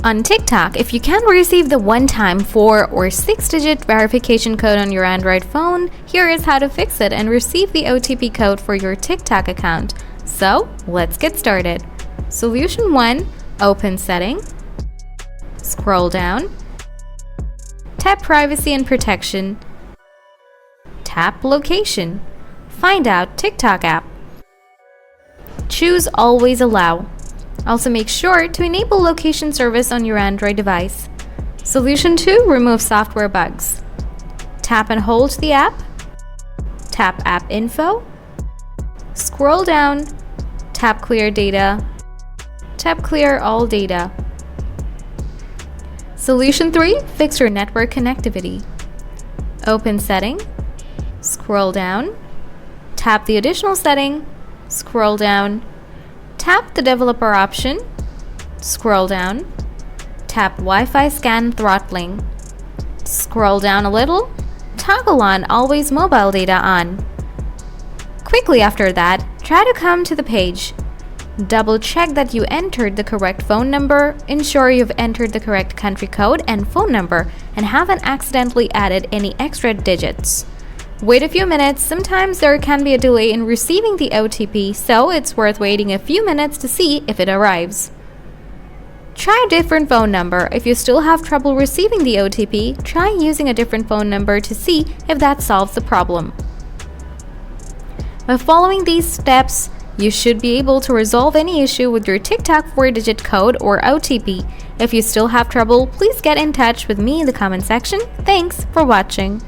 On TikTok, if you can't receive the one-time 4 or 6-digit verification code on your Android phone, here is how to fix it and receive the OTP code for your TikTok account. So, let's get started. Solution 1. Open Setting. Scroll down. Tap Privacy and Protection. Tap Location. Find out TikTok app. Choose Always Allow. Also make sure to enable location service on your Android device. Solution 2. Remove software bugs. Tap and hold the app. Tap App Info. Scroll down. Tap Clear Data. Tap Clear All Data. Solution 3. Fix your network connectivity. Open Setting. Scroll down. Tap the additional setting. Scroll down. Tap the developer option. Scroll down. Tap Wi-Fi scan throttling. Scroll down a little. Toggle on Always Mobile Data on. Quickly after that, try to come to the page. Double check that you entered the correct phone number, ensure you've entered the correct country code and phone number, and haven't accidentally added any extra digits. Wait a few minutes. Sometimes there can be a delay in receiving the OTP, so it's worth waiting a few minutes to see if it arrives. Try a different phone number. If you still have trouble receiving the OTP, try using a different phone number to see if that solves the problem. By following these steps, you should be able to resolve any issue with your TikTok 4-digit code or OTP. If you still have trouble, please get in touch with me in the comment section. Thanks for watching.